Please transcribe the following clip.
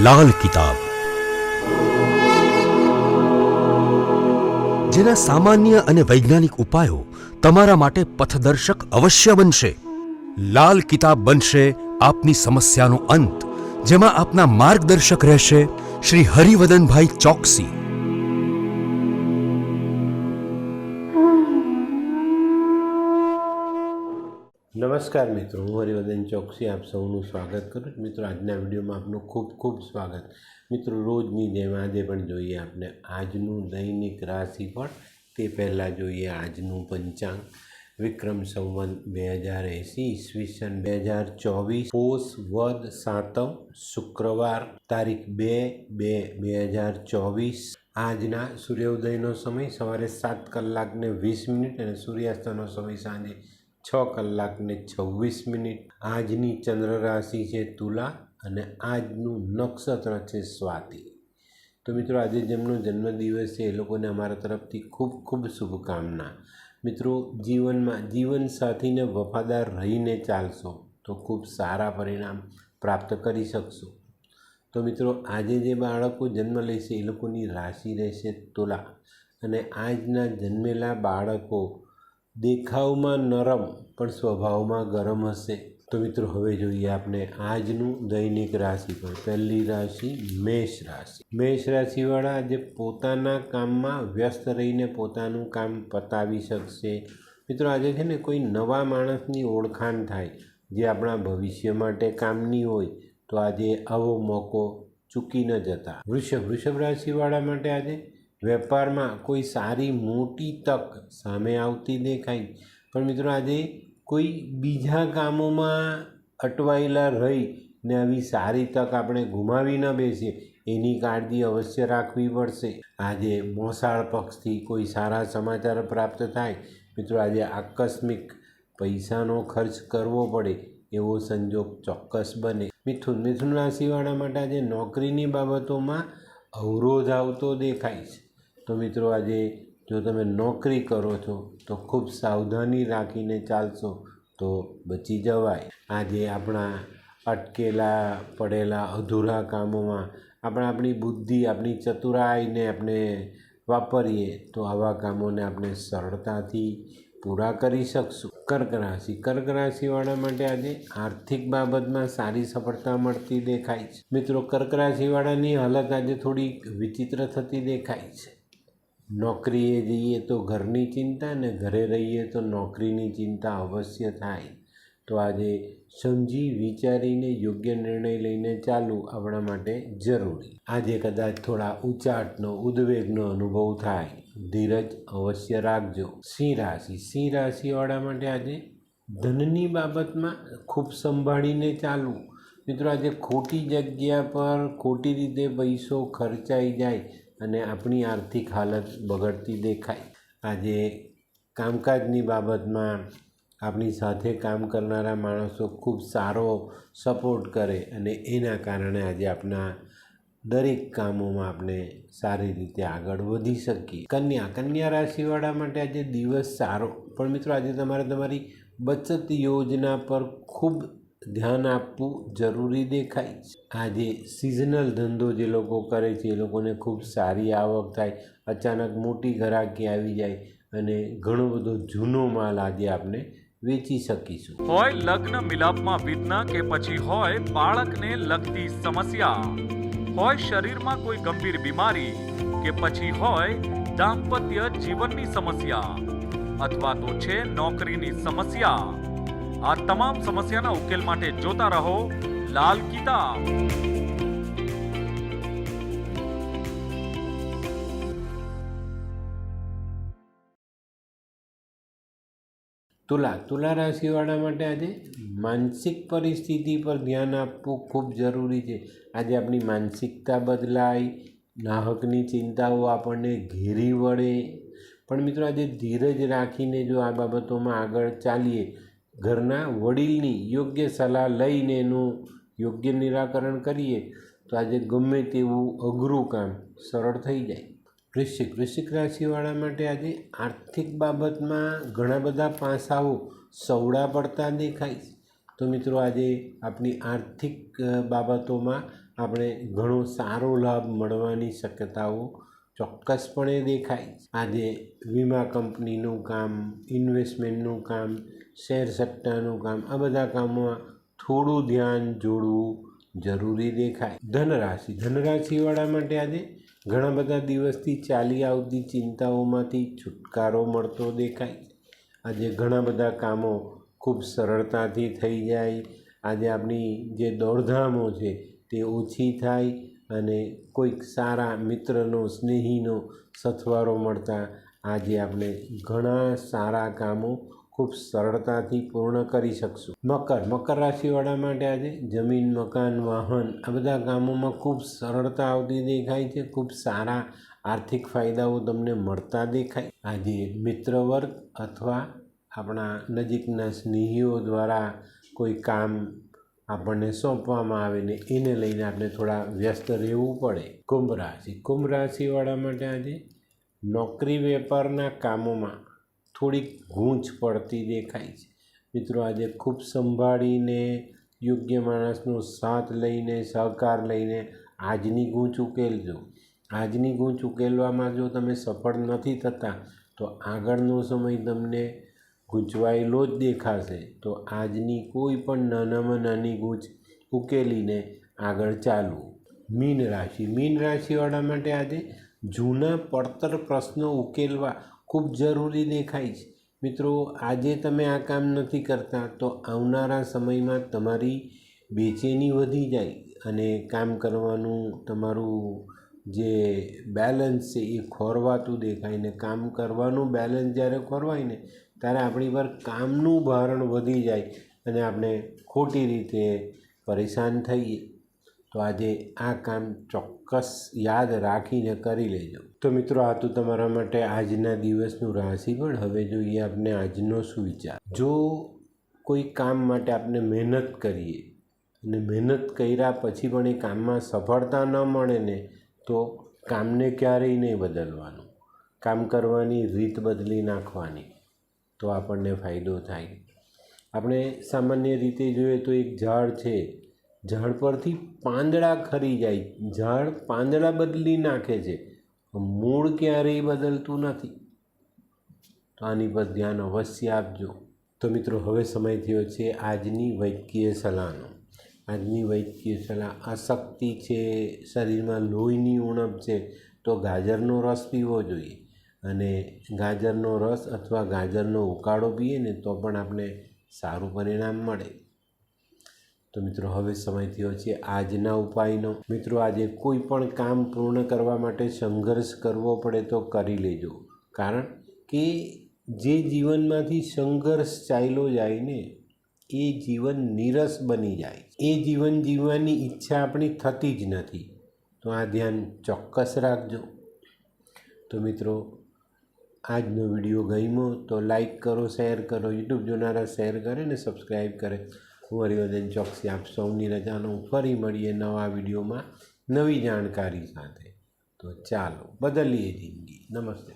લાલ કિતાબ, જેના સામાન્ય અને વૈજ્ઞાનિક ઉપાયો તમારા માટે પથદર્શક અવશ્ય બનશે. લાલ કિતાબ બનશે આપની સમસ્યાનો અંત, જેમાં આપના માર્ગદર્શક રહેશે શ્રી હરિવદનભાઈ ચોકસી. નમસ્કાર મિત્રો, હું હરિવદન ચોકસી આપ સૌનું સ્વાગત કરું છું. મિત્રો, આજના વિડીયોમાં આપનું ખૂબ ખૂબ સ્વાગત. મિત્રો, રોજની જેમ આજે પણ જોઈએ આપણે આજનું દૈનિક રાશિફળ. તે પહેલાં જોઈએ આજનું પંચાંગ. વિક્રમ સંવત 2080 ઈસવીસન 2024 પોષ વદ સાતમ શુક્રવાર તારીખ 2/2/2024. આજના સૂર્યોદયનો સમય સવારે 7:20 અને સૂર્યાસ્તનો સમય સાંજે 6:26. આજની ચંદ્ર રાશિ છે તુલા અને આજનું નક્ષત્ર છે સ્વાતિ. તો મિત્રો, આજે જેમનો જન્મદિવસ છે એ લોકોને અમારા તરફથી ખૂબ ખૂબ શુભકામના. મિત્રો, જીવનમાં જીવનસાથીને વફાદાર રહીને ચાલશો તો ખૂબ સારા પરિણામ પ્રાપ્ત કરી શકશો. તો મિત્રો, આજે જે બાળકો જન્મ લેશે એ લોકોની રાશિ રહેશે તુલા અને આજના જન્મેલા બાળકો દેખાવમાં નરમ પણ સ્વભાવમાં ગરમ હશે. તો મિત્રો, હવે જોઈએ આપણે આજનું દૈનિક રાશિ પર. પહેલી રાશિ મેષ રાશિ. મેષ રાશિવાળા આજે પોતાના કામમાં વ્યસ્ત રહીને પોતાનું કામ પતાવી શકશે. મિત્રો, આજે છે ને કોઈ નવા માણસની ઓળખાણ થાય જે આપણા ભવિષ્ય માટે કામની હોય, તો આજે આવો મોકો ચૂકી ન જતા. વૃષભ રાશિવાળા માટે આજે વેપારમાં કોઈ સારી મોટી તક સામે આવતી દેખાય. પણ મિત્રો, આજે કોઈ બીજા કામોમાં અટવાયેલા રહી ને આવી સારી તક આપણે ગુમાવી ન બેસીએ એની કાળજી અવશ્ય રાખવી પડશે. આજે મોસાળ પક્ષથી કોઈ સારા સમાચાર પ્રાપ્ત થાય. મિત્રો, આજે આકસ્મિક પૈસાનો ખર્ચ કરવો પડે એવો સંજોગ ચોક્કસ બને. મિથુન રાશિવાળા માટે આજે નોકરીની બાબતોમાં અવરોધ આવતો દેખાય છે. તો મિત્રો, આજે જો તમે નોકરી કરો છો તો ખૂબ સાવધાની રાખીને ચાલશો તો બચી જવાય. આજે આપણા અટકેલા પડેલા અધૂરા કામોમાં આપણી બુદ્ધિ, આપણી ચતુરાઈને આપણે વાપરીએ તો આવા કામોને આપણે સરળતાથી પૂરા કરી શકશું. કર્ક રાશિવાળા માટે આજે આર્થિક બાબતમાં સારી સફળતા મળતી દેખાય છે. મિત્રો, કર્ક રાશિવાળાની હાલત આજે થોડી વિચિત્ર થતી દેખાય છે. નોકરીએ જઈએ તો ઘરની ચિંતા અને ઘરે રહીએ તો નોકરીની ચિંતા અવશ્ય થાય. તો આજે સમજી વિચારીને યોગ્ય નિર્ણય લઈને ચાલવું આપણા માટે જરૂરી. આજે કદાચ થોડા ઉચાટનો ઉદ્વેગનો અનુભવ થાય, ધીરજ અવશ્ય રાખજો. સિંહ રાશિવાળા માટે આજે ધનની બાબતમાં ખૂબ સંભાળીને ચાલવું. મિત્રો, આજે ખોટી જગ્યા પર ખોટી રીતે પૈસો ખર્ચાઈ જાય અને આપણી આર્થિક હાલત બગડતી દેખાય. આજે કામકાજની બાબતમાં આપણી સાથે કામ કરનારા માણસો ખૂબ સારો સપોર્ટ કરે અને એના કારણે આજે આપણા દરેક કામોમાં આપણે સારી રીતે આગળ વધી શકીએ. કન્યા રાશિવાળા માટે આજે દિવસ સારો, પણ મિત્રો આજે તમારે તમારી બચત યોજના પર ખૂબ ધ્યાન આપવું જરૂરી દેખાય છે. આજે સિઝનલ ધંધો જે લોકો કરે છે એ લોકોને ખૂબ સારી આવક થાય, અચાનક મોટી ઘરાકી આવી જાય અને ઘણો બધો જૂનો માલ આજે આપણે વેચી શકીશું. હોય લગ્ન મિલાપમાં વિઘ્ન કે પછી હોય બાળકને લગતી સમસ્યા, હોય શરીરમાં કોઈ ગંભીર બીમારી કે પછી હોય દાંપત્ય જીવનની સમસ્યા અથવા તો છે નોકરીની સમસ્યા, આ તમામ સમસ્યાના ઉકેલ માટે જોતા રહો લાલ કિતાબ. તુલા રાશિવાળા માટે આજે માનસિક પરિસ્થિતિ પર ધ્યાન આપવું ખૂબ જરૂરી છે. આજે આપણી માનસિકતા બદલાય, નાહકની ચિંતાઓ આપણને ઘેરી વળે. પણ મિત્રો, આજે ધીરજ રાખીને જો આ બાબતોમાં આગળ ચાલીએ, ઘરના વડીલની યોગ્ય સલાહ લઈને એનું યોગ્ય નિરાકરણ કરીએ તો આજે ગમે તેવું અઘરું કામ સરળ થઈ જાય. વૃશ્ચિક રાશિવાળા માટે આજે આર્થિક બાબતમાં ઘણા બધા પાસાઓ સવડા પડતા દેખાય. તો મિત્રો, આજે આપણી આર્થિક બાબતોમાં આપણે ઘણો સારો લાભ મળવાની શક્યતાઓ ચોક્કસપણે દેખાય. આજે વીમા કંપનીનું કામ, ઇન્વેસ્ટમેન્ટનું કામ, શેર સટ્ટાનું કામ, આ બધા કામોમાં થોડું ધ્યાન જોડવું જરૂરી દેખાય. ધનરાશિવાળા માટે આજે ઘણા બધા દિવસથી ચાલી આવતી ચિંતાઓમાંથી છુટકારો મળતો દેખાય. આજે ઘણા બધા કામો ખૂબ સરળતાથી થઈ જાય. આજે આપણી જે દોડધામો છે તે ઓછી થાય અને કોઈક સારા મિત્રનો, સ્નેહીનો સથવારો મળતા આજે આપણે ઘણા સારા કામો ખૂબ સરળતાથી પૂર્ણ કરી શકશું. મકર રાશિવાળા માટે આજે જમીન, મકાન, વાહન આ બધા કામોમાં ખૂબ સરળતા આવતી દેખાય છે. ખૂબ સારા આર્થિક ફાયદાઓ તમને મળતા દેખાય. આજે મિત્ર વર્ગ અથવા આપણા નજીકના સ્નેહીઓ દ્વારા કોઈ કામ આપણને સોંપવામાં આવે ને એને લઈને આપણે થોડા વ્યસ્ત રહેવું પડે. કુંભ રાશિવાળા માટે આજે નોકરી વેપારના કામોમાં થોડીક ગૂંચ પડતી દેખાય છે. મિત્રો આજે ખૂબ સંભાળીને યોગ્ય માણસનો સાથ લઈને, સહકાર લઈને આજની ગૂંચ ઉકેલજો. આજની ગૂંચ ઉકેલવામાં જો તમે સફળ નથી થતા તો આગળનો સમય તમને ગૂંચવાયેલો જ દેખાશે. તો આજની કોઈ પણ નાનામાં નાની ગૂંચ ઉકેલીને આગળ ચાલવું. મીન રાશિવાળા માટે આજે જૂના પડતર પ્રશ્નો ઉકેલવા ખૂબ જરૂરી દેખાય છે. મિત્રો આજે તમે આ કામ નથી કરતા તો આવનારા સમયમાં તમારી બેચેની વધી જાય અને કામ કરવાનું તમારું જે બેલેન્સ છે એ ખોરવાતું દેખાય ને કામ કરવાનું બેલેન્સ જ્યારે ખોરવાય ને ત્યારે આપણી પર કામનું ભારણ વધી જાય અને આપણે ખોટી રીતે પરેશાન થઈએ. તો આજે આ કામ ચોક્કસ યાદ રાખીને કરી લેજો. તો મિત્રો આ તો તમારા માટે આજના દિવસનું રાશિફળ. હવે જોઈએ આપણે આજનો સુવિચાર. જો કોઈ કામ માટે આપણે મહેનત કરીએ અને મહેનત કર્યા પછી પણ એ કામમાં સફળતા ન મળે ને તો કામને ક્યારેય નહીં બદલવાનું. કામ કરવાની રીત બદલી નાખવાની તો આપણને ફાયદો થાય. આપણે સામાન્ય રીતે જોઈએ તો એક ઝાડ છે, ઝાડ પરથી પાંદડા ખરી જાય, ઝાડ પાંદડા બદલી નાખે છે, મૂળ ક્યારેય બદલતું નથી. તો આની પર ધ્યાન અવશ્ય આપજો. તો મિત્રો હવે સમય થયો છે આજની વૈદ્યકીય સલાહનો. આજની વૈદ્યકીય સલાહ: અશક્તિ છે, શરીરમાં લોહીની ઉણપ છે તો ગાજરનો રસ પીવો જોઈએ. અને ગાજરનો રસ અથવા ગાજરનો ઉકાળો પીએ ને તો પણ આપણે સારું પરિણામ મળે. તો મિત્રો હવે સમય થયો છે આજના ઉપાયનો. મિત્રો આજે કોઈ પણ કામ પૂર્ણ કરવા માટે સંઘર્ષ કરવો પડે તો કરી લેજો. કારણ કે જે જીવનમાંથી સંઘર્ષ ચાલ્યો જાય ને એ જીવન નીરસ બની જાય. એ જીવન જીવવાની ઈચ્છા આપણી થતી જ નથી. તો આ ધ્યાન ચોક્કસ રાખજો. તો મિત્રો આજનો વિડીયો ગમ્યો તો લાઈક કરો, શેર કરો. યુટ્યુબ જોનારા શેર કરે ને સબસ્ક્રાઈબ કરે. હું હરિવર્ધન ચોકસી આપ સૌની રજાનો ફરી મળીએ નવા વિડીયોમાં નવી જાણકારી સાથે. તો ચાલો બદલીએ જિંદગી. નમસ્તે.